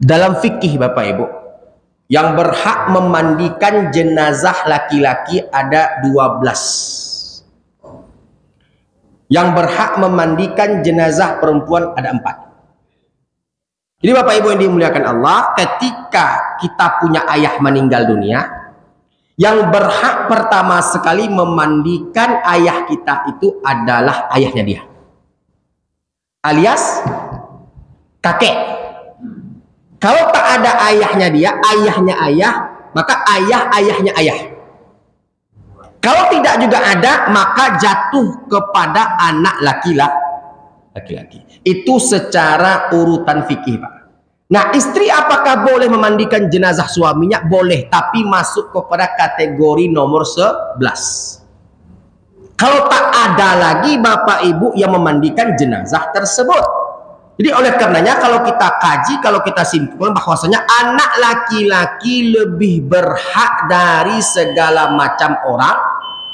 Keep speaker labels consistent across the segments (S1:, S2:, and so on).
S1: Dalam fikih Bapak Ibu, yang berhak memandikan jenazah laki-laki ada 12. Yang berhak memandikan jenazah perempuan ada 4. Jadi Bapak Ibu yang dimuliakan Allah, ketika kita punya ayah meninggal dunia, yang berhak pertama sekali memandikan ayah kita itu adalah ayahnya dia, alias kakek. Kalau tak ada ayahnya dia, ayahnya ayah, maka ayahnya ayah. Kalau tidak juga ada, maka jatuh kepada anak laki-laki. Itu secara urutan fikih, Pak. Nah, istri apakah boleh memandikan jenazah suaminya? Boleh, tapi masuk kepada kategori nomor 11. Kalau tak ada lagi Bapak Ibu yang memandikan jenazah tersebut. Jadi oleh karenanya kalau kita kaji, kalau kita simpulkan bahwasanya anak laki-laki lebih berhak dari segala macam orang,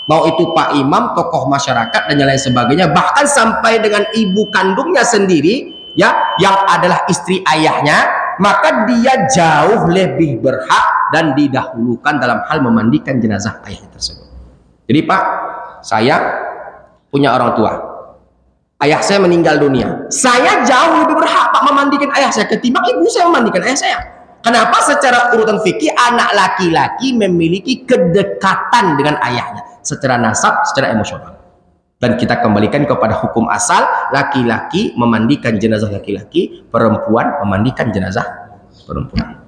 S1: mau itu Pak Imam, tokoh masyarakat dan lain sebagainya, bahkan sampai dengan ibu kandungnya sendiri, ya, yang adalah istri ayahnya, maka dia jauh lebih berhak dan didahulukan dalam hal memandikan jenazah ayahnya tersebut. Jadi Pak, saya punya orang tua. Ayah saya meninggal dunia. Saya jauh lebih berhak Pak memandikan ayah saya ketimbang ibu saya memandikan ayah saya. Kenapa? Secara urutan fikih anak laki-laki memiliki kedekatan dengan ayahnya secara nasab, secara emosional. Dan kita kembalikan kepada hukum asal, laki-laki memandikan jenazah laki-laki, perempuan memandikan jenazah perempuan.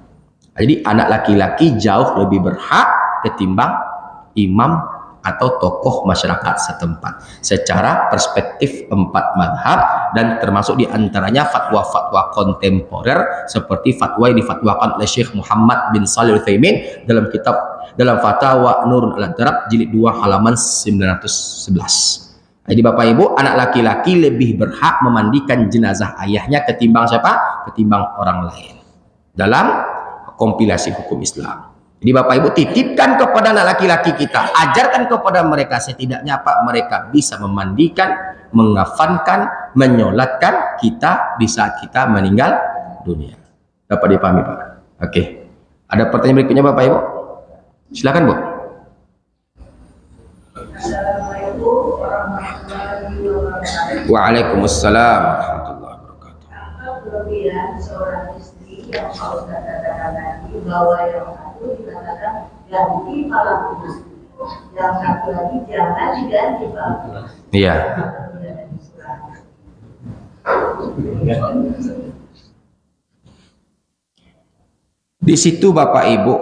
S1: Jadi anak laki-laki jauh lebih berhak ketimbang imam atau tokoh masyarakat setempat secara perspektif 4 madhab, dan termasuk diantaranya fatwa-fatwa kontemporer seperti fatwa yang difatwakan oleh Syekh Muhammad bin Shalih Al-Utsaimin dalam fatwa Nurul Al-Darab jilid 2 halaman 911. Jadi Bapak Ibu, anak laki-laki lebih berhak memandikan jenazah ayahnya ketimbang siapa? Ketimbang orang lain dalam kompilasi hukum Islam. Jadi Bapak Ibu titipkan kepada anak laki-laki kita, ajarkan kepada mereka setidaknya Pak, mereka bisa memandikan, mengafankan, menyolatkan kita di saat kita meninggal dunia. Dapat dipahami Pak? Oke. Ada pertanyaan berikutnya Bapak Ibu? Silakan Bu.
S2: Assalamualaikum warahmatullahi wabarakatuh.
S1: Waalaikumsalam warahmatullahi wabarakatuh.
S2: Apa kelebihan seorang istri yang kalau katakan tadi bahwa yang satu dikatakan ganti palaku, yang satu lagi jangan diganti palaku.
S1: Iya. Di situ Bapak Ibu,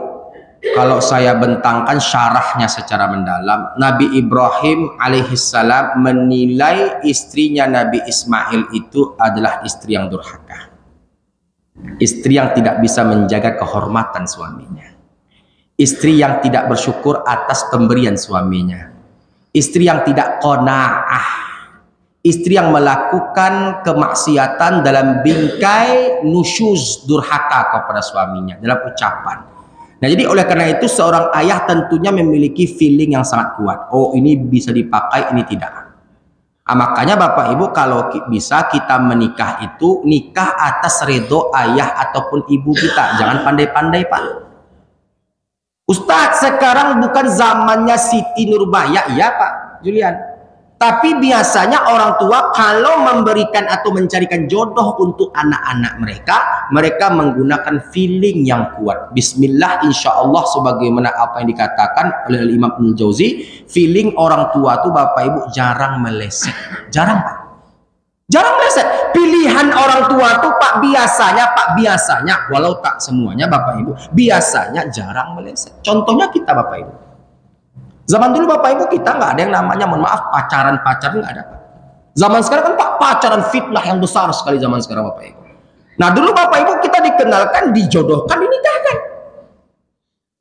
S1: kalau saya bentangkan syarahnya secara mendalam, Nabi Ibrahim alaihissalam menilai istrinya Nabi Ismail itu adalah istri yang durhaka, istri yang tidak bisa menjaga kehormatan suaminya, istri yang tidak bersyukur atas pemberian suaminya, istri yang tidak qanaah, istri yang melakukan kemaksiatan dalam bingkai nusyuz, durhaka kepada suaminya dalam ucapan. Nah, jadi oleh karena itu seorang ayah tentunya memiliki feeling yang sangat kuat. Oh, ini bisa dipakai, ini tidak. Makanya Bapak Ibu kalau bisa kita menikah itu nikah atas ridho ayah ataupun ibu kita. Jangan pandai-pandai Pak. Ustadz, sekarang bukan zamannya Siti Nurbaya, iya Pak Julian. Tapi biasanya orang tua kalau memberikan atau mencarikan jodoh untuk anak-anak mereka menggunakan feeling yang kuat. Bismillah, insya Allah, sebagaimana apa yang dikatakan oleh Imam Ibnu Jauzi, feeling orang tua tuh Bapak Ibu jarang meleset. Jarang Pak. Jarang meleset. Pilihan orang tua tuh Pak biasanya, walau tak semuanya Bapak Ibu, biasanya jarang meleset. Contohnya kita Bapak Ibu. Zaman dulu Bapak Ibu kita nggak ada yang namanya, mohon maaf, pacaran nggak ada Pak. Zaman sekarang kan Pak pacaran fitnah yang besar sekali zaman sekarang Bapak Ibu. Nah dulu Bapak Ibu kita dikenalkan, dijodohkan, dinikahkan.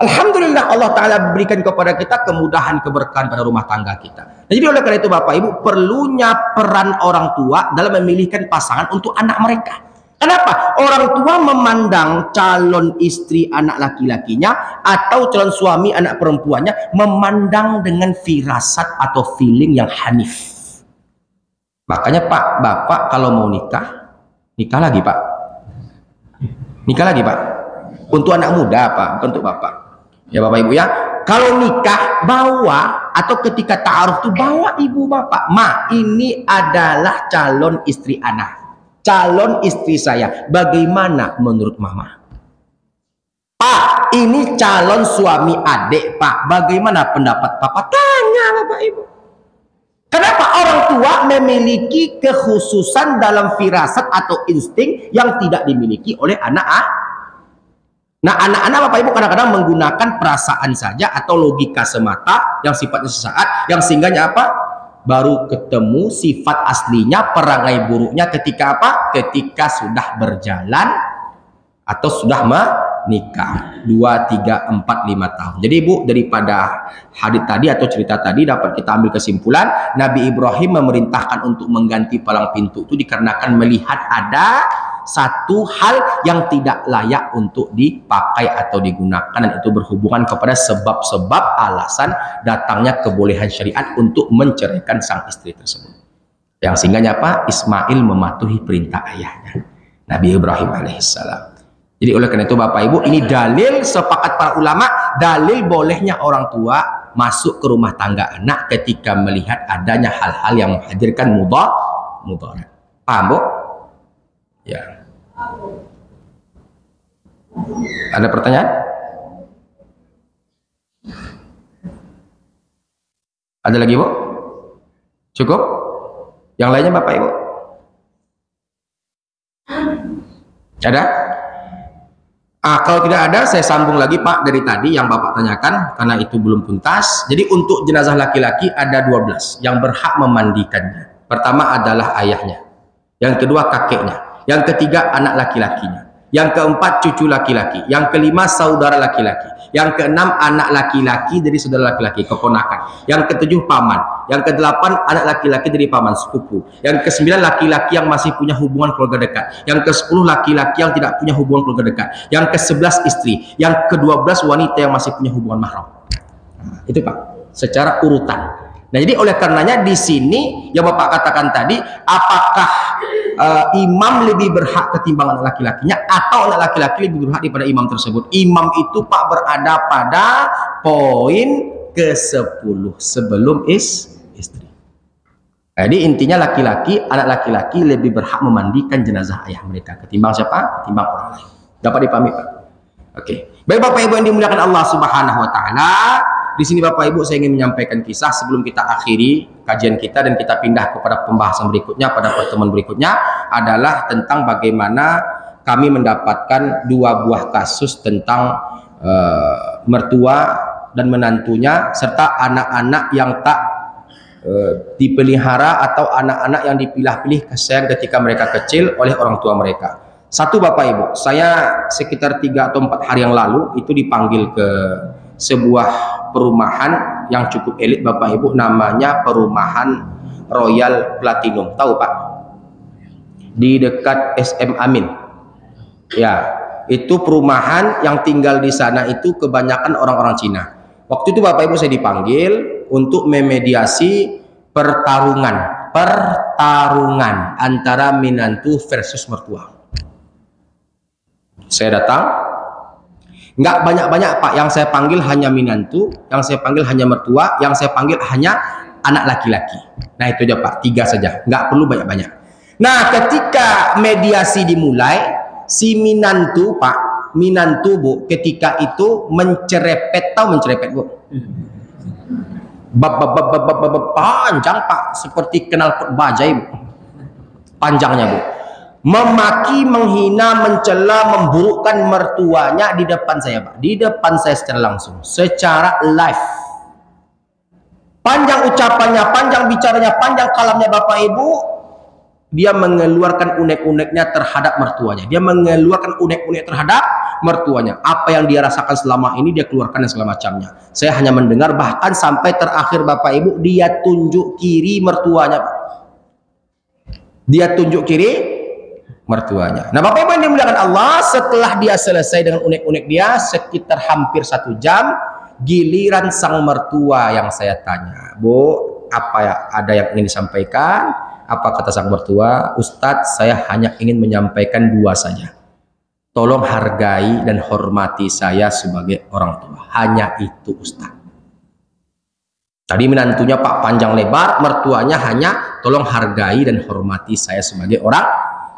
S1: Alhamdulillah Allah Ta'ala berikan kepada kita kemudahan, keberkahan pada rumah tangga kita. Nah, jadi oleh karena itu Bapak Ibu perlunya peran orang tua dalam memilihkan pasangan untuk anak mereka. Kenapa? Orang tua memandang calon istri anak laki-lakinya atau calon suami anak perempuannya memandang dengan firasat atau feeling yang hanif. Makanya Pak, Bapak kalau mau nikah lagi Pak. Nikah lagi Pak. Untuk anak muda Pak, bukan untuk Bapak. Ya Bapak Ibu ya. Kalau nikah bawa atau ketika ta'aruf tuh bawa ibu bapak. Ma, ini adalah calon istri anak. Calon istri saya. Bagaimana menurut Mama? Pak, ini calon suami adik Pak. Bagaimana pendapat Papa? Tanya Bapak Ibu. Kenapa orang tua memiliki kekhususan dalam firasat atau insting yang tidak dimiliki oleh anak-anak? Nah, anak-anak Bapak Ibu kadang-kadang menggunakan perasaan saja atau logika semata yang sifatnya sesaat, yang sehingganya apa? Baru ketemu sifat aslinya, perangai buruknya ketika apa? Ketika sudah berjalan atau sudah menikah 2, 3, 4, 5 tahun. Jadi Ibu, daripada hadits tadi atau cerita tadi dapat kita ambil kesimpulan, Nabi Ibrahim memerintahkan untuk mengganti palang pintu itu dikarenakan melihat ada satu hal yang tidak layak untuk dipakai atau digunakan, dan itu berhubungan kepada sebab-sebab alasan datangnya kebolehan syariat untuk menceraikan sang istri tersebut. Yang sehingganya apa? Ismail mematuhi perintah ayahnya, Nabi Ibrahim alaihissalam. Jadi oleh karena itu Bapak Ibu, ini dalil sepakat para ulama, dalil bolehnya orang tua masuk ke rumah tangga anak ketika melihat adanya hal-hal yang menghadirkan mudarat. Paham Bu? Ya. Ada pertanyaan? Ada lagi Bu? Cukup? Yang lainnya Bapak Ibu? Ada? Kalau tidak ada, saya sambung lagi Pak dari tadi yang Bapak tanyakan, karena itu belum tuntas. Jadi untuk jenazah laki-laki ada 12 yang berhak memandikannya. Pertama adalah ayahnya, yang kedua kakeknya, yang ketiga anak laki-lakinya, yang keempat cucu laki-laki, yang kelima saudara laki-laki, yang keenam anak laki-laki dari saudara laki-laki, keponakan, yang ketujuh paman, yang kedelapan anak laki-laki dari paman, sepupu, yang kesembilan laki-laki yang masih punya hubungan keluarga dekat, yang ke-10 laki-laki yang tidak punya hubungan keluarga dekat, yang ke-11 istri, yang ke-12 wanita yang masih punya hubungan mahram. Itu Pak, secara urutan. Nah, jadi oleh karenanya di sini yang Bapak katakan tadi, apakah imam lebih berhak ketimbang anak laki-lakinya atau anak laki-laki lebih berhak daripada imam tersebut? Imam itu Pak berada pada poin ke-10 sebelum istri. Jadi intinya laki-laki, anak laki-laki lebih berhak memandikan jenazah ayah mereka ketimbang siapa? Ketimbang orang lain. Dapat dipahami Pak? Oke. Baik Bapak Ibu yang dimuliakan Allah Subhanahu wa taala, di sini Bapak Ibu saya ingin menyampaikan kisah sebelum kita akhiri kajian kita dan kita pindah kepada pembahasan berikutnya pada pertemuan berikutnya, adalah tentang bagaimana kami mendapatkan 2 buah kasus tentang mertua dan menantunya serta anak-anak yang tak dipelihara atau anak-anak yang dipilah-pilih kasih ketika mereka kecil oleh orang tua mereka. Satu Bapak Ibu, saya sekitar 3 atau 4 hari yang lalu itu dipanggil ke sebuah perumahan yang cukup elit Bapak Ibu, namanya perumahan Royal Platinum. Tahu Pak? Di dekat SM Amin. Ya, itu perumahan yang tinggal di sana itu kebanyakan orang-orang Cina. Waktu itu Bapak Ibu saya dipanggil untuk memediasi pertarungan antara menantu versus mertua. Saya datang, nggak banyak-banyak Pak, yang saya panggil hanya menantu, yang saya panggil hanya mertua, yang saya panggil hanya anak laki-laki. Nah itu aja Pak, 3 saja, nggak perlu banyak-banyak. Nah ketika mediasi dimulai, si menantu Pak, menantu Bu, ketika itu mencerepet, tahu mencerepet Bu? Panjang Pak, seperti knalpot bajai Bu, panjangnya Bu. Memaki, menghina, mencela, memburukkan mertuanya di depan saya Pak, di depan saya secara langsung, secara live. Panjang ucapannya, panjang bicaranya, panjang kalamnya Bapak Ibu. Dia mengeluarkan unek-uneknya terhadap mertuanya, dia mengeluarkan unek-unek terhadap mertuanya. Apa yang dia rasakan selama ini dia keluarkan dan segala macamnya. Saya hanya mendengar, bahkan sampai terakhir Bapak Ibu dia tunjuk kiri mertuanya Pak. Dia tunjuk kiri mertuanya. Nah Bapak Ibu yang dimuliakan Allah, setelah dia selesai dengan unek-unek dia sekitar hampir 1 jam, giliran sang mertua yang saya tanya, Bu, apa ya, ada yang ingin disampaikan? Apa kata sang mertua? Ustadz, saya hanya ingin menyampaikan 2 saja. tolong hargai dan hormati saya sebagai orang tua. Hanya itu Ustaz. Tadi menantunya Pak panjang lebar, mertuanya hanya tolong hargai dan hormati saya sebagai orang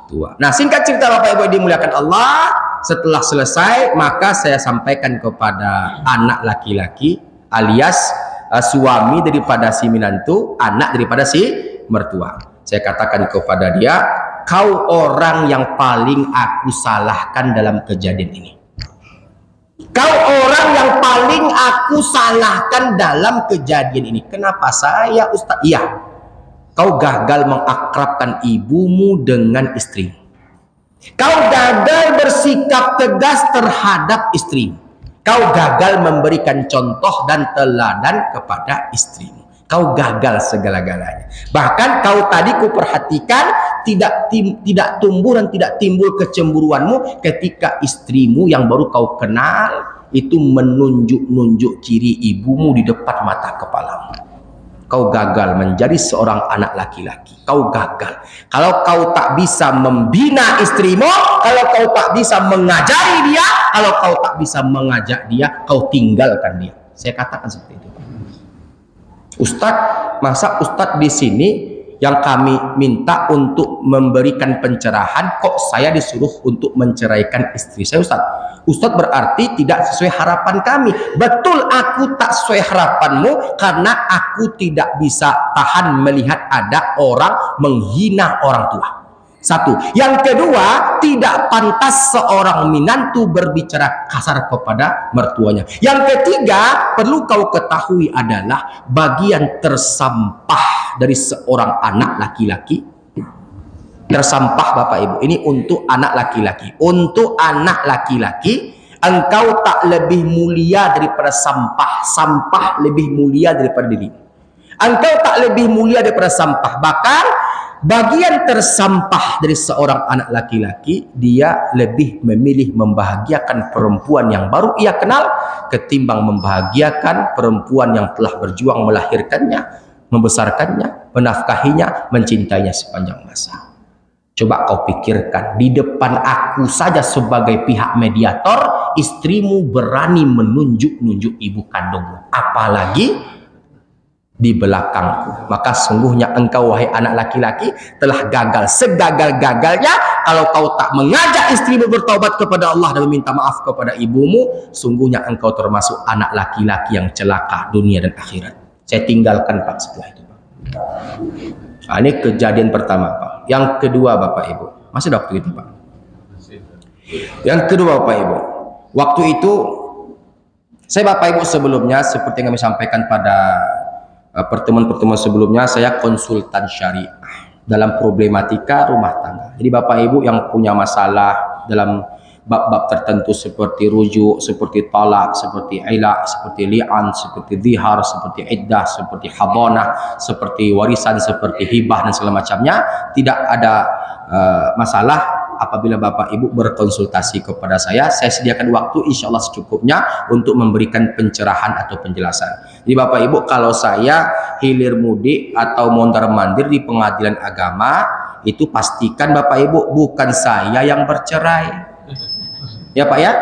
S1: tua. Nah, singkat cerita Bapak Ibu dimuliakan Allah, setelah selesai maka saya sampaikan kepada anak laki-laki alias suami daripada si menantu, anak daripada si mertua. Saya katakan kepada dia, kau orang yang paling aku salahkan dalam kejadian ini. Kau orang yang paling aku salahkan dalam kejadian ini. Kenapa saya Ustaz? Iya, kau gagal mengakrabkan ibumu dengan istrimu. Kau gagal bersikap tegas terhadap istrimu. Kau gagal memberikan contoh dan teladan kepada istrimu. Kau gagal segala-galanya. Bahkan kau tadi kuperhatikan tidak tumbuh dan tidak timbul kecemburuanmu ketika istrimu yang baru kau kenal itu menunjuk-nunjuk ciri ibumu di depan mata kepalamu. Kau gagal menjadi seorang anak laki-laki. Kau gagal. Kalau kau tak bisa membina istrimu, kalau kau tak bisa mengajari dia, kalau kau tak bisa mengajak dia, kau tinggalkan dia. Saya katakan seperti itu. Ustadz, masa Ustadz di sini yang kami minta untuk memberikan pencerahan, kok saya disuruh untuk menceraikan istri saya Ustadz? Ustadz berarti tidak sesuai harapan kami. Betul, aku tak sesuai harapanmu karena aku tidak bisa tahan melihat ada orang menghina orang tua. Satu. Yang kedua, tidak pantas seorang menantu berbicara kasar kepada mertuanya. Yang ketiga, perlu kau ketahui adalah bagian tersampah dari seorang anak laki-laki. Tersampah Bapak Ibu, ini untuk anak laki-laki. Untuk anak laki-laki, engkau tak lebih mulia daripada sampah. Sampah lebih mulia daripada diri. Engkau tak lebih mulia daripada sampah. Bahkan bagian tersampah dari seorang anak laki-laki, dia lebih memilih membahagiakan perempuan yang baru ia kenal ketimbang membahagiakan perempuan yang telah berjuang melahirkannya, membesarkannya, menafkahinya, mencintainya sepanjang masa. Coba kau pikirkan, di depan aku saja sebagai pihak mediator, istrimu berani menunjuk-nunjuk ibu kandungmu, apalagi di belakangku. Maka sungguhnya engkau wahai anak laki-laki telah gagal segagal-gagalnya kalau kau tak mengajak istrimu bertaubat kepada Allah dan meminta maaf kepada ibumu. Sungguhnya engkau termasuk anak laki-laki yang celaka dunia dan akhirat. Saya tinggalkan Pak setelah itu Pak. Nah, ini kejadian pertama Pak. Yang kedua Bapak Ibu, masih ada waktu itu Pak. Yang kedua Bapak Ibu, waktu itu saya Bapak Ibu sebelumnya seperti yang kami sampaikan pada pertemuan-pertemuan sebelumnya, saya konsultan syariah dalam problematika rumah tangga. Jadi Bapak Ibu yang punya masalah dalam bab-bab tertentu seperti rujuk, seperti talak, seperti ilak, seperti li'an, seperti zihar, seperti iddah, seperti hadanah, seperti warisan, seperti hibah dan segala macamnya, tidak ada masalah apabila Bapak Ibu berkonsultasi kepada saya sediakan waktu insya Allah secukupnya untuk memberikan pencerahan atau penjelasan. Jadi Bapak Ibu, kalau saya hilir mudik atau mondar-mandir di pengadilan agama, itu pastikan Bapak Ibu bukan saya yang bercerai. Ya Pak ya.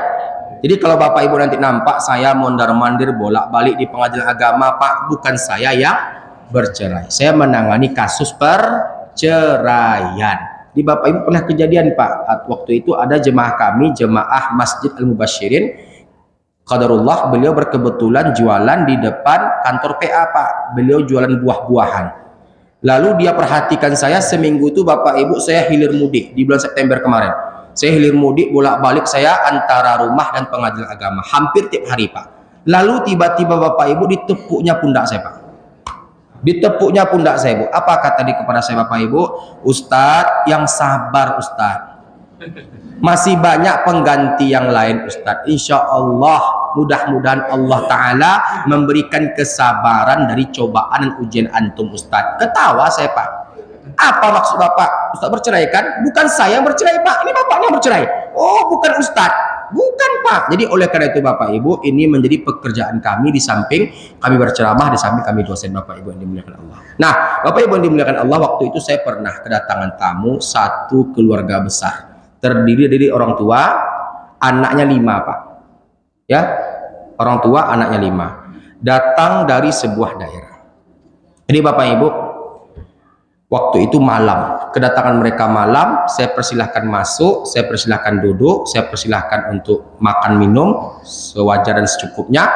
S1: Jadi kalau Bapak Ibu nanti nampak saya mondar-mandir bolak-balik di pengadilan agama, Pak, bukan saya yang bercerai. Saya menangani kasus perceraian. Di Bapak Ibu pernah kejadian Pak, waktu itu ada jemaah kami, jemaah Masjid Al-Mubasyirin, qadarullah beliau berkebetulan jualan di depan kantor PA Pak. Beliau jualan buah-buahan. Lalu dia perhatikan saya seminggu itu Bapak Ibu saya hilir mudik di bulan September kemarin. Saya hilir mudik bolak-balik saya antara rumah dan pengadilan agama hampir tiap hari Pak. Lalu tiba-tiba Bapak Ibu ditepuknya pundak saya Pak. Ditepuknya pundak saya Bu. Apa kata dia kepada saya Bapak Ibu? Ustadz yang sabar Ustadz. Masih banyak pengganti yang lain Ustadz. Insya Allah mudah-mudahan Allah Ta'ala memberikan kesabaran dari cobaan dan ujian antum Ustadz. Ketawa saya Pak. Apa maksud Bapak? Ustadz bercerai kan? Bukan saya yang bercerai Pak. Ini Bapaknya bercerai. Oh bukan Ustadz. Bukan Pak. Jadi oleh karena itu Bapak Ibu, ini menjadi pekerjaan kami di samping kami berceramah, di samping kami dosen Bapak Ibu yang dimuliakan Allah. Nah Bapak Ibu yang dimuliakan Allah, waktu itu saya pernah kedatangan tamu satu keluarga besar. Terdiri dari orang tua, anaknya 5 Pak. Ya, orang tua anaknya 5. Datang dari sebuah daerah. Jadi Bapak Ibu, waktu itu malam, kedatangan mereka malam, saya persilahkan masuk, saya persilahkan duduk, saya persilahkan untuk makan minum sewajar dan secukupnya,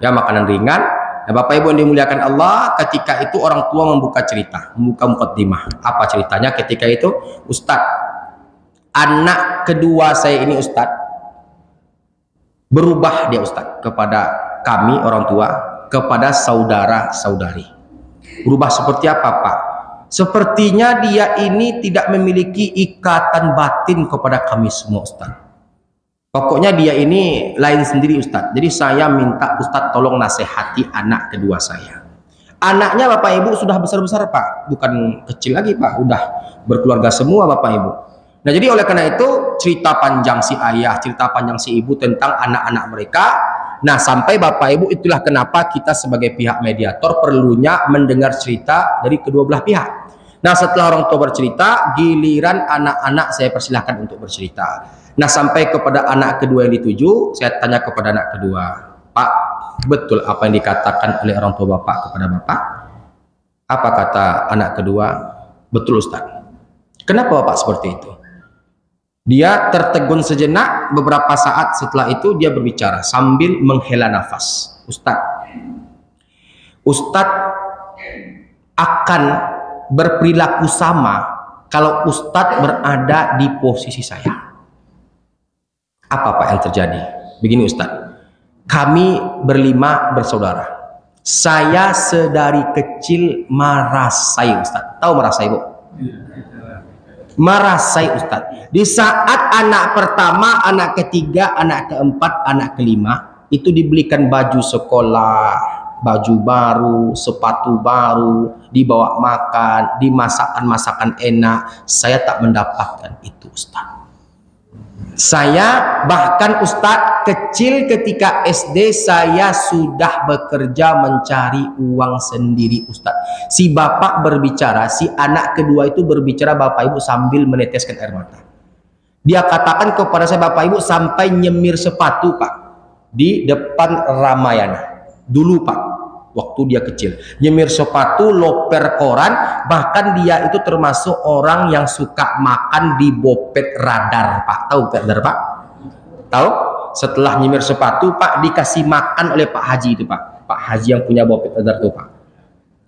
S1: ya makanan ringan. Nah, Bapak Ibu yang dimuliakan Allah, ketika itu orang tua membuka cerita, membuka mukaddimah. Apa ceritanya ketika itu? Ustadz, anak kedua saya ini Ustadz, berubah dia Ustadz kepada kami orang tua, kepada saudara-saudari. Berubah seperti apa Pak? Sepertinya dia ini tidak memiliki ikatan batin kepada kami semua Ustaz. Pokoknya dia ini lain sendiri Ustaz. Jadi saya minta Ustaz tolong nasihati anak kedua saya. Anaknya Bapak Ibu sudah besar-besar Pak. Bukan kecil lagi Pak. Udah berkeluarga semua Bapak Ibu. Nah jadi oleh karena itu cerita panjang si ayah, cerita panjang si ibu tentang anak-anak mereka. Nah sampai Bapak Ibu itulah kenapa kita sebagai pihak mediator perlunya mendengar cerita dari kedua belah pihak. Nah setelah orang tua bercerita, giliran anak-anak saya persilahkan untuk bercerita. Nah sampai kepada anak kedua yang dituju, saya tanya kepada anak kedua, Pak, betul apa yang dikatakan oleh orang tua Bapak kepada Bapak? Apa kata anak kedua? Betul Ustaz. Kenapa Bapak seperti itu? Dia tertegun sejenak, beberapa saat setelah itu dia berbicara sambil menghela nafas. Ustadz akan berperilaku sama kalau Ustadz berada di posisi saya. Apa Pak yang terjadi? Begini Ustadz, kami berlima bersaudara. Saya sedari kecil merasai Ustadz. Tahu merasai Bu? Merasai Ustadz. Di saat anak pertama, anak ketiga, anak keempat, anak kelima itu dibelikan baju sekolah, baju baru, sepatu baru, dibawa makan, dimasakkan masakan enak. Saya tak mendapatkan itu Ustadz. Saya bahkan Ustadz kecil ketika SD saya sudah bekerja mencari uang sendiri Ustadz. Si bapak berbicara, si anak kedua itu berbicara Bapak Ibu sambil meneteskan air mata. Dia katakan kepada saya Bapak Ibu sampai nyemir sepatu Pak di depan Ramayana. Dulu Pak, waktu dia kecil. Nyemir sepatu, loper koran, bahkan dia itu termasuk orang yang suka makan di bopet radar Pak. Tahu radar Pak? Tahu? Setelah nyemir sepatu Pak dikasih makan oleh Pak Haji itu Pak. Pak Haji yang punya bopet radar itu Pak.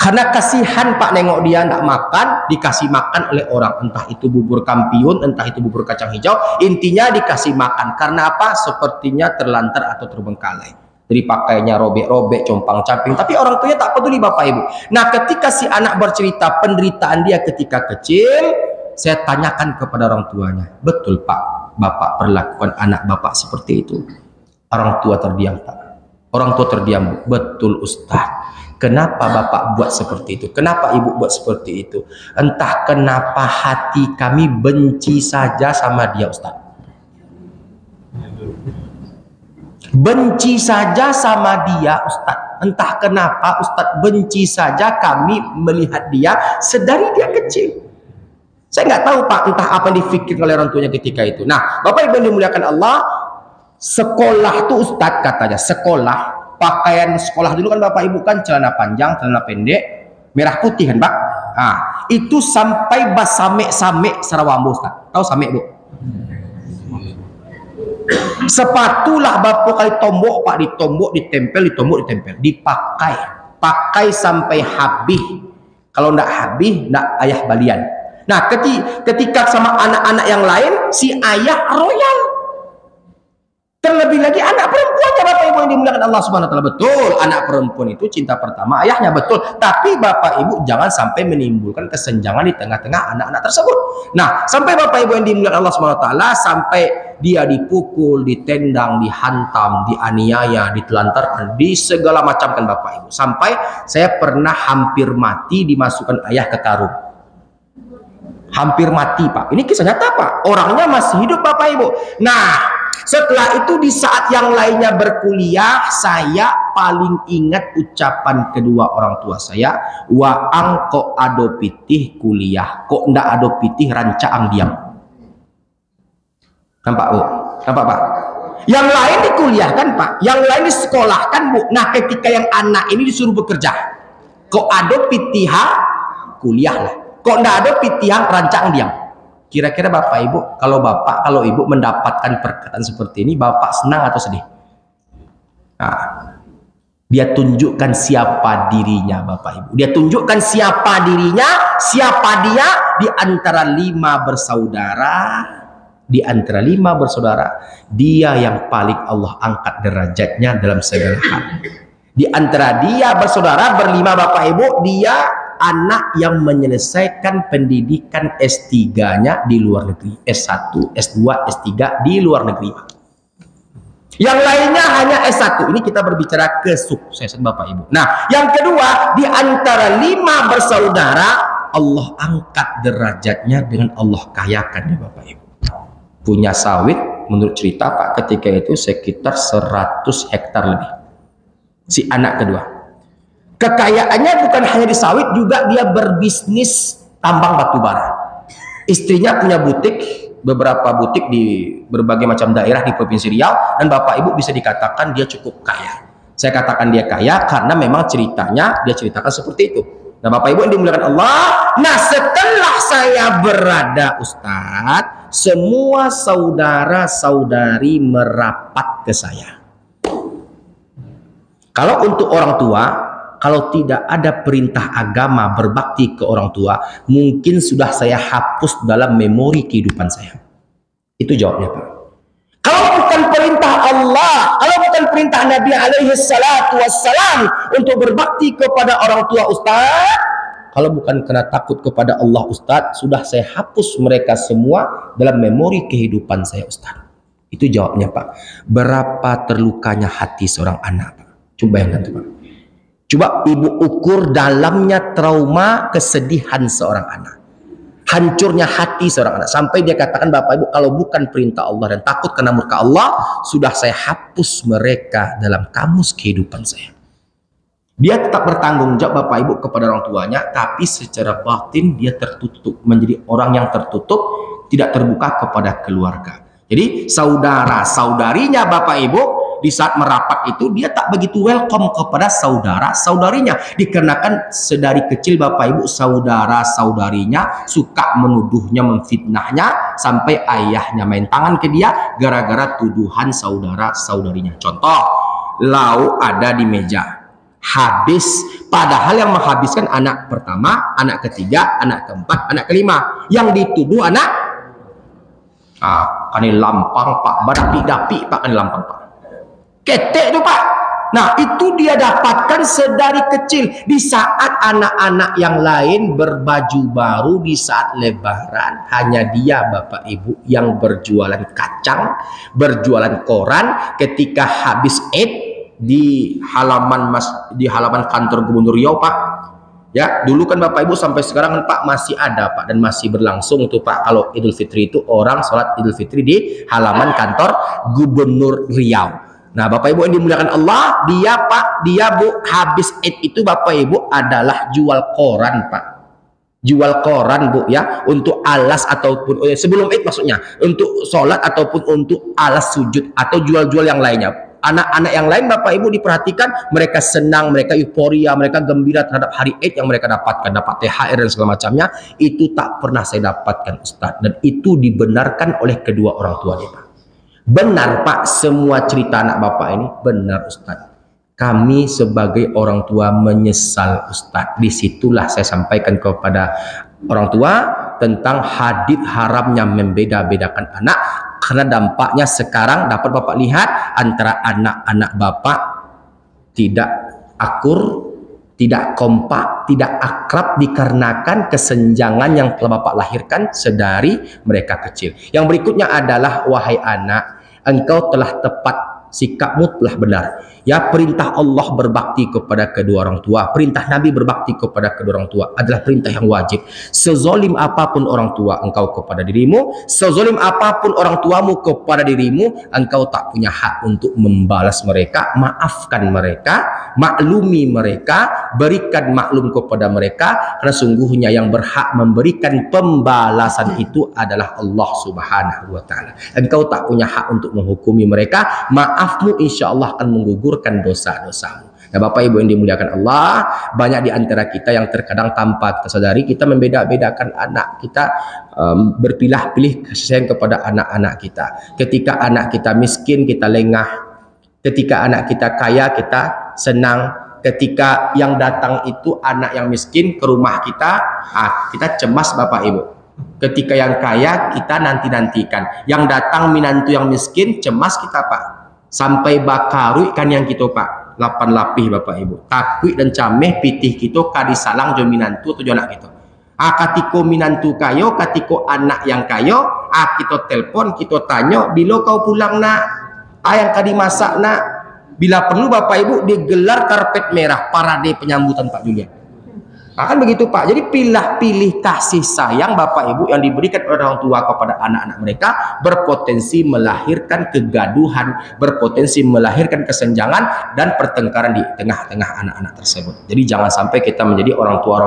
S1: Karena kasihan Pak nengok dia nggak makan, dikasih makan oleh orang. Entah itu bubur kampiun, entah itu bubur kacang hijau. Intinya dikasih makan. Karena apa? Sepertinya terlantar atau terbengkalai. Jadi pakainya robek-robek, compang-camping. Tapi orang tuanya tak peduli Bapak Ibu. Nah ketika si anak bercerita penderitaan dia ketika kecil, saya tanyakan kepada orang tuanya. Betul Pak, Bapak perlakukan anak Bapak seperti itu. Orang tua terdiam Pak. Orang tua terdiam. Betul Ustaz. Kenapa Bapak buat seperti itu? Kenapa Ibu buat seperti itu? Entah kenapa hati kami benci saja sama dia Ustaz. Benci saja sama dia Ustaz. Entah kenapa Ustaz benci saja kami melihat dia sedari dia kecil. Saya nggak tahu Pak, entah apa yang difikirkan oleh orang tuanya ketika itu. Nah, Bapak Ibu yang dimuliakan Allah, sekolah tuh Ustaz katanya, sekolah. Pakaian sekolah dulu kan Bapak Ibu kan celana panjang, celana pendek, merah putih kan Pak. Nah, itu sampai bas same Sarawambo Ustaz. Tahu same Bu? Sepatulah Bapak kali tombok Pak, ditombok, ditempel, ditombok, ditempel, dipakai. Pakai sampai habis. Kalau ndak habis, ndak ayah balian. Nah, ketika sama anak-anak yang lain, si ayah royal. Terlebih lagi anak perempuannya Bapak Ibu yang dimuliakan Allah Subhanahu wa taala. Betul, anak perempuan itu cinta pertama ayahnya, betul. Tapi Bapak Ibu jangan sampai menimbulkan kesenjangan di tengah-tengah anak-anak tersebut. Nah, sampai Bapak Ibu yang dimuliakan Allah Subhanahu wa taala, sampai dia dipukul, ditendang, dihantam, dianiaya, ditelantarkan, di segala macam kan Bapak Ibu. Sampai saya pernah hampir mati dimasukkan ayah ke karung. Hampir mati Pak. Ini kisah nyata Pak. Orangnya masih hidup Bapak Ibu. Nah, setelah itu di saat yang lainnya berkuliah, saya paling ingat ucapan kedua orang tua saya, waang kok ado pitih kuliah, kok ndak ado pitih rancaang diam. Nampak Bu? Nampak Pak? Yang lain dikuliahkan Pak, yang lain disekolahkan Bu. Nah ketika yang anak ini disuruh bekerja, kok ada pitiha kuliah lah, kok ndak ada pitiha rancang diam. Kira-kira Bapak Ibu, kalau Ibu mendapatkan perkataan seperti ini, Bapak senang atau sedih? Nah, dia tunjukkan siapa dirinya Bapak Ibu. Dia tunjukkan siapa dirinya, siapa dia di antara 5 bersaudara. Di antara 5 bersaudara, dia yang paling Allah angkat derajatnya dalam segala hal. Di antara dia bersaudara berlima Bapak Ibu, dia anak yang menyelesaikan pendidikan S3-nya di luar negeri, S1, S2, S3 di luar negeri. Yang lainnya hanya S1. Ini kita berbicara kesuksesan Bapak Ibu. Nah, yang kedua, di antara 5 bersaudara, Allah angkat derajatnya dengan Allah kayakan ya Bapak Ibu. Punya sawit, menurut cerita Pak ketika itu sekitar 100 hektar lebih. Si anak kedua. Kekayaannya bukan hanya di sawit, juga dia berbisnis tambang batu bara. Istrinya punya butik, beberapa butik di berbagai macam daerah di Provinsi Riau, dan Bapak Ibu bisa dikatakan dia cukup kaya. Saya katakan dia kaya karena memang ceritanya dia ceritakan seperti itu. Nah Bapak Ibu yang dimuliakan Allah, nah setelah saya berada Ustadz, semua saudara-saudari merapat ke saya. Kalau untuk orang tua, kalau tidak ada perintah agama berbakti ke orang tua, mungkin sudah saya hapus dalam memori kehidupan saya. Itu jawabnya Pak. Kalau bukan perintah Allah, kalau bukan perintah Nabi alaihi salatu wassalam untuk berbakti kepada orang tua Ustaz, kalau bukan karena takut kepada Allah Ustaz, sudah saya hapus mereka semua dalam memori kehidupan saya Ustaz. Itu jawabnya Pak. Berapa terlukanya hati seorang anak Pak? Coba yang nanti Pak. Coba Ibu ukur dalamnya trauma kesedihan seorang anak. Hancurnya hati seorang anak. Sampai dia katakan Bapak Ibu, kalau bukan perintah Allah dan takut kena murka Allah, sudah saya hapus mereka dalam kamus kehidupan saya. Dia tetap bertanggung jawab Bapak Ibu kepada orang tuanya, tapi secara batin dia tertutup. Menjadi orang yang tertutup, tidak terbuka kepada keluarga. Jadi saudara-saudarinya Bapak Ibu, di saat merapat itu dia tak begitu welcome kepada saudara-saudarinya, dikarenakan sedari kecil Bapak Ibu saudara-saudarinya suka menuduhnya, memfitnahnya, sampai ayahnya main tangan ke dia gara-gara tuduhan saudara-saudarinya. Contoh, lauk ada di meja, habis, padahal yang menghabiskan anak pertama, anak ketiga, anak keempat, anak kelima, yang dituduh anak kan ini lampang Pak, badapi-dapi Pak, kan ini lampang Pak, ketek tuh Pak. Nah itu dia dapatkan sedari kecil. Di saat anak-anak yang lain berbaju baru di saat lebaran, hanya dia Bapak Ibu yang berjualan kacang, berjualan koran ketika habis Eid di halaman kantor Gubernur Riau Pak. Ya, dulu kan Bapak Ibu sampai sekarang kan Pak masih ada Pak, dan masih berlangsung tuh Pak. Kalau Idul Fitri itu orang sholat Idul Fitri di halaman kantor Gubernur Riau. Nah Bapak Ibu yang dimuliakan Allah, dia Bu habis Eid itu Bapak Ibu adalah jual koran Pak. Jual koran Bu ya, untuk alas ataupun sebelum Eid maksudnya, untuk sholat ataupun untuk alas sujud atau jual-jual yang lainnya. Anak-anak yang lain Bapak Ibu diperhatikan, mereka senang, mereka euforia, mereka gembira terhadap hari Eid yang mereka dapatkan, dapat THR dan segala macamnya. Itu tak pernah saya dapatkan Ustadz, dan itu dibenarkan oleh kedua orang tuanya Pak. Benar Pak, semua cerita anak Bapak ini benar Ustadz. Kami sebagai orang tua menyesal Ustadz. Disitulah saya sampaikan kepada orang tua tentang hadits haramnya membeda-bedakan anak. Karena dampaknya sekarang dapat Bapak lihat antara anak-anak Bapak tidak akur, tidak kompak, tidak akrab dikarenakan kesenjangan yang telah Bapak lahirkan sedari mereka kecil. Yang berikutnya adalah, wahai anak, engkau telah tepat sikapmu telah benar. Ya, perintah Allah berbakti kepada kedua orang tua, perintah Nabi berbakti kepada kedua orang tua adalah perintah yang wajib. Sezolim apapun orang tua engkau kepada dirimu, sezolim apapun orang tuamu kepada dirimu, engkau tak punya hak untuk membalas mereka. Maafkan mereka, maklumi mereka, berikan maklum kepada mereka, karena sungguhnya yang berhak memberikan pembalasan itu adalah Allah Subhanahu wa Ta'ala. Engkau tak punya hak untuk menghukumi mereka. Maafmu insya Allah akan menggugurkan dosa-dosamu. Nah, Bapak Ibu yang dimuliakan Allah, banyak di antara kita yang terkadang tanpa kita sadari kita membeda-bedakan anak kita, berpilah-pilih kasih sayang kepada anak-anak kita. Ketika anak kita miskin, kita lengah. Ketika anak kita kaya, kita senang. Ketika yang datang itu anak yang miskin ke rumah kita, kita cemas Bapak Ibu. Ketika yang kaya, kita nanti-nantikan. Yang datang minantu yang miskin, cemas kita Pak. Sampai bakarui kan yang kita Pak. 8 lapih Bapak Ibu. Takui dan cameh pitih kita kadisalang jo minantu atau jo anak kita. Katiko minantu kayo, katiko anak yang kayo, kita telpon, kita tanya, bila kau pulang nak? Yang kadi masak nak? Bila perlu Bapak Ibu digelar karpet merah parade penyambutan Pak Julian. Kan begitu Pak. Jadi pilih kasih sayang Bapak Ibu yang diberikan oleh orang tua kepada anak-anak mereka berpotensi melahirkan kegaduhan, berpotensi melahirkan kesenjangan dan pertengkaran di tengah-tengah anak-anak tersebut. Jadi jangan sampai kita menjadi orang tua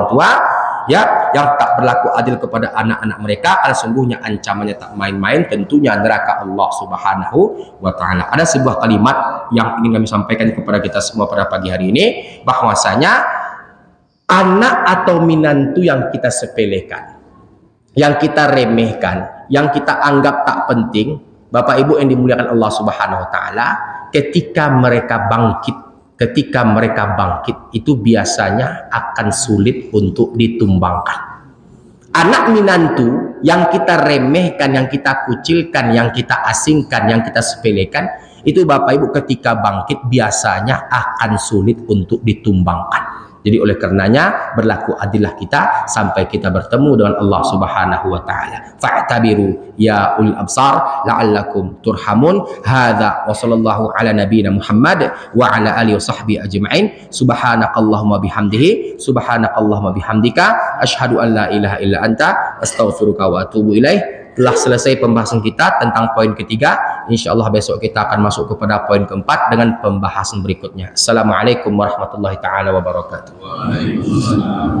S1: ya yang tak berlaku adil kepada anak-anak mereka, karena sungguhnya ancamannya tak main-main, tentunya neraka Allah Subhanahu wa Ta'ala. Ada sebuah kalimat yang ingin kami sampaikan kepada kita semua pada pagi hari ini, bahwasanya anak atau minantu yang kita sepelekan, yang kita remehkan, yang kita anggap tak penting, Bapak Ibu yang dimuliakan Allah Subhanahu wa Ta'ala, ketika mereka bangkit itu biasanya akan sulit untuk ditumbangkan. Anak minantu yang kita remehkan, yang kita kucilkan, yang kita asingkan, yang kita sepelekan, itu Bapak Ibu ketika bangkit biasanya akan sulit untuk ditumbangkan. Jadi oleh karenanya berlaku adillah kita sampai kita bertemu dengan Allah Subhanahu wa Ta'ala. Fa'tabiru ya ulil absar la'allakum turhamun. Hadza wa sallallahu ala nabiyyina Muhammad wa ala alihi wa sahbihi ajma'in. Subhanakallahumma bihamdihi, subhanakallahumma bihamdika, asyhadu an la ilaha illa anta, astaghfiruka wa atubu ilaih. Telah selesai pembahasan kita tentang poin ketiga. InsyaAllah besok kita akan masuk kepada poin keempat dengan pembahasan berikutnya. Assalamualaikum warahmatullahi ta'ala wabarakatuh. Waalaikumsalam.